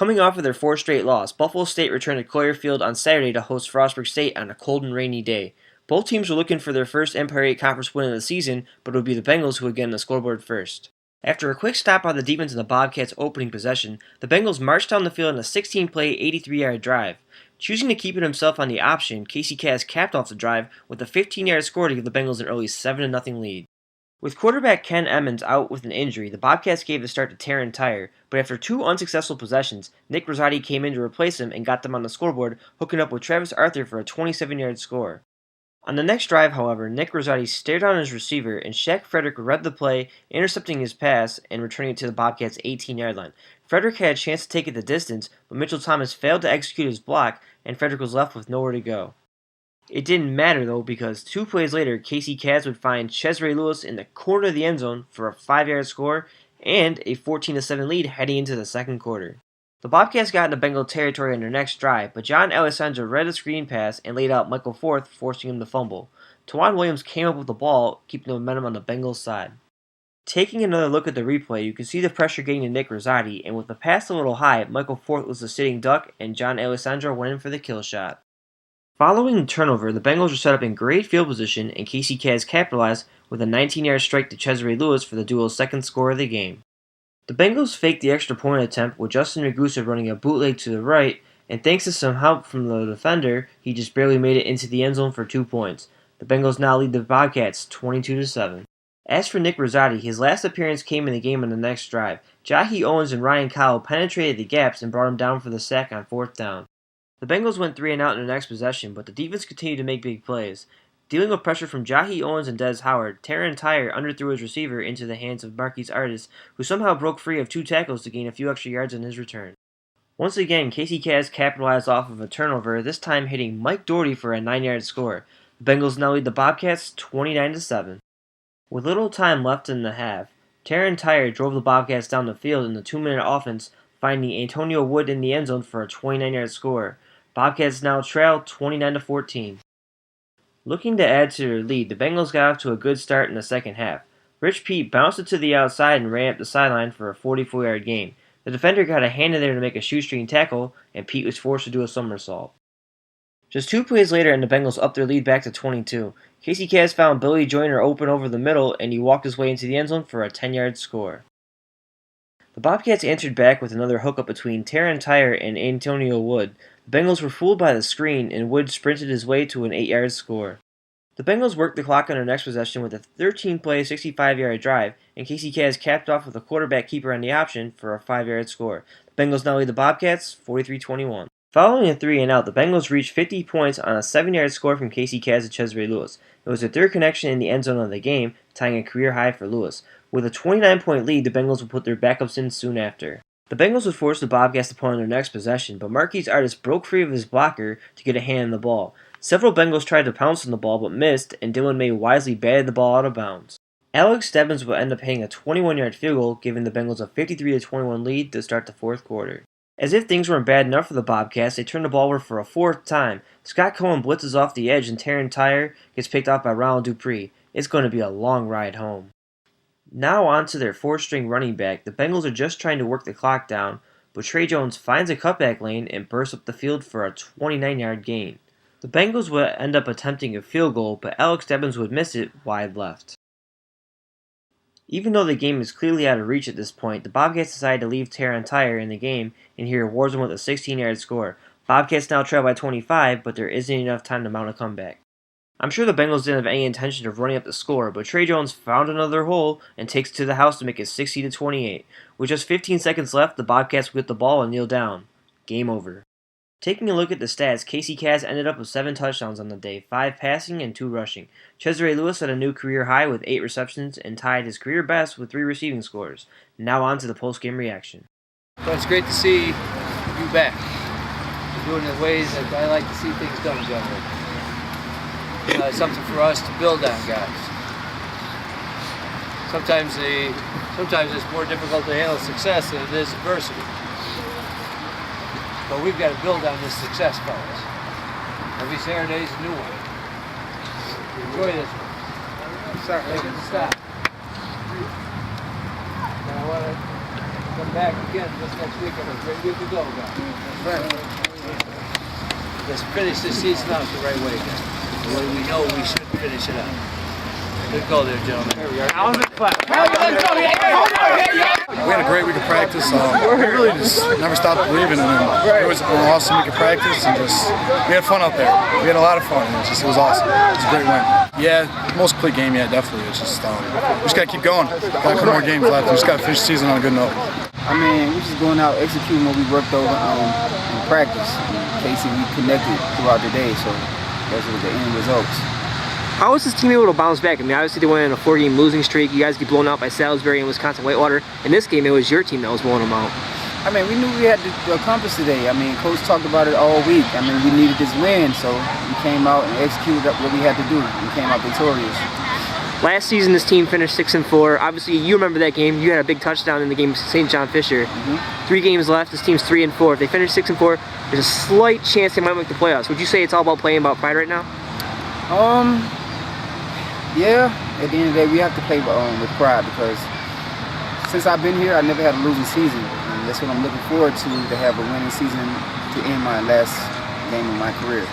Coming off of their fourth straight loss, Buffalo State returned to Collier Field on Saturday to host Frostburg State on a cold and rainy day. Both teams were looking for their first Empire 8 Conference win of the season, but it would be the Bengals who would get on the scoreboard first. After a quick stop on the defense in the Bobcats' opening possession, the Bengals marched down the field on a 16-play, 83-yard drive. Choosing to keep it himself on the option, Kacz capped off the drive with a 15-yard score to give the Bengals an early 7-0 lead. With quarterback Ken Emmons out with an injury, the Bobcats gave the start to Taryn Tyre, but after two unsuccessful possessions, Nick Rosati came in to replace him and got them on the scoreboard, hooking up with Travis Arthur for a 27-yard score. On the next drive, however, Nick Rosati stared down his receiver, and Shaq Frederick read the play, intercepting his pass and returning it to the Bobcats' 18-yard line. Frederick had a chance to take it the distance, but Mitchell Thomas failed to execute his block, and Frederick was left with nowhere to go. It didn't matter, though, because 2 plays later, Kacz would find Caesarae Lewis in the corner of the end zone for a 5-yard score and a 14-7 lead heading into the second quarter. The Bobcats got into Bengal territory on their next drive, but John Alessandro read a screen pass and laid out Michael Forth, forcing him to fumble. Tawan Williams came up with the ball, keeping the momentum on the Bengals' side. Taking another look at the replay, you can see the pressure getting to Nick Rosati, and with the pass a little high, Michael Forth was the sitting duck, and John Alessandro went in for the kill shot. Following the turnover, the Bengals were set up in great field position, and Kacz capitalized with a 19-yard strike to Caesarae Lewis for the duo's second score of the game. The Bengals faked the extra point attempt with Justin Ragusa running a bootleg to the right, and thanks to some help from the defender, he just barely made it into the end zone for 2 points. The Bengals now lead the Bobcats 22-7. As for Nick Rosati, his last appearance came in the game on the next drive. Jahi Owens and Ryan Cowell penetrated the gaps and brought him down for the sack on 4th down. The Bengals went 3-and-out in their next possession, but the defense continued to make big plays. Dealing with pressure from Jahi Owens and Des Howard, Taryn Tyre underthrew his receiver into the hands of Marquise Artis, who somehow broke free of 2 tackles to gain a few extra yards on his return. Once again, Kacz capitalized off of a turnover, this time hitting Mike Doherty for a 9-yard score. The Bengals now lead the Bobcats 29-7. With little time left in the half, Taryn Tyre drove the Bobcats down the field in the 2-minute offense, finding Antonio Wood in the end zone for a 29-yard score. Bobcats now trail 29-14. Looking to add to their lead, the Bengals got off to a good start in the second half. Rich Pete bounced it to the outside and ran up the sideline for a 44-yard gain. The defender got a hand in there to make a shoestring tackle, and Pete was forced to do a somersault. Just 2 plays later, and the Bengals upped their lead back to 22. Kacz found Billy Joyner open over the middle, and he walked his way into the end zone for a 10-yard score. The Bobcats answered back with another hookup between Taryn Tyre and Antonio Wood. The Bengals were fooled by the screen, and Wood sprinted his way to an 8-yard score. The Bengals worked the clock on their next possession with a 13-play, 65-yard drive, and Kacz capped off with a quarterback keeper on the option for a 5-yard score. The Bengals now lead the Bobcats 43-21. Following a 3-and-out, the Bengals reached 50 points on a 7-yard score from Kacz to Caesarae Lewis. It was their third connection in the end zone of the game, tying a career high for Lewis. With a 29-point lead, the Bengals would put their backups in soon after. The Bengals would force the Bobcats to punt on their next possession, but Marquise Artis broke free of his blocker to get a hand on the ball. Several Bengals tried to pounce on the ball but missed, and Dylan May wisely batted the ball out of bounds. Alex Stebbins would end up hitting a 21-yard field goal, giving the Bengals a 53-21 lead to start the fourth quarter. As if things weren't bad enough for the Bobcats, they turned the ball over for a 4th time. Scott Cohen blitzes off the edge, and Taryn Tyre gets picked off by Ronald Dupree. It's going to be a long ride home. Now on to their 4th-string running back. The Bengals are just trying to work the clock down, but Trey Jones finds a cutback lane and bursts up the field for a 29-yard gain. The Bengals would end up attempting a field goal, but Alex Stebbins would miss it wide left. Even though the game is clearly out of reach at this point, the Bobcats decide to leave Taryn Tyre in the game and he rewards him with a 16-yard score. Bobcats now trail by 25, but there isn't enough time to mount a comeback. I'm sure the Bengals didn't have any intention of running up the score, but Trey Jones found another hole and takes it to the house to make it 60-28. With just 15 seconds left, the Bobcats would get the ball and kneel down. Game over. Taking a look at the stats, Kacz ended up with 7 touchdowns on the day, 5 passing and 2 rushing. Caesarae Lewis had a new career high with 8 receptions and tied his career best with 3 receiving scores. Now on to the post-game reaction. So it's great to see you back. You're doing it in ways that I like to see things done, generally. It's something for us to build on, guys. Sometimes it's more difficult to handle success than it is adversity. But we've got to build on this success, fellas. Every Saturday is a new one. Enjoy this one. Stop. Make it stop. Now what? come back again this next week and a great week to go, guys. Let's finish this season out the right way, guys. The way we know we should finish it out. Good go there, gentlemen. There we are. We had a great week of practice. We really just never stopped believing, and it was an awesome week of practice, and we had fun out there. We had a lot of fun, and it was awesome. It was a great win. Yeah, most complete game, yeah, definitely. It's just we just gotta keep going. Got a couple more games left. We just gotta finish the season on a good note. I mean, we're just going out executing what we worked over in practice. Casey, we connected throughout the day, so those were the end results. How was this team able to bounce back? I mean, obviously they went on a 4-game losing streak. You guys get blown out by Salisbury and Wisconsin Whitewater. In this game, it was your team that was blowing them out. I mean, we knew we had to accomplish today. I mean, Coach talked about it all week. I mean, we needed this win, so we came out and executed what we had to do. We came out victorious. Last season, this team finished 6-4. Obviously, you remember that game. You had a big touchdown in the game with St. John Fisher. 3 games left. This team's 3-4. If they finish 6-4, there's a slight chance they might make the playoffs. Would you say it's all about playing about pride right now? Yeah, at the end of the day, we have to play with pride because since I've been here, I never had a losing season. And that's what I'm looking forward to have a winning season to end my last game of my career.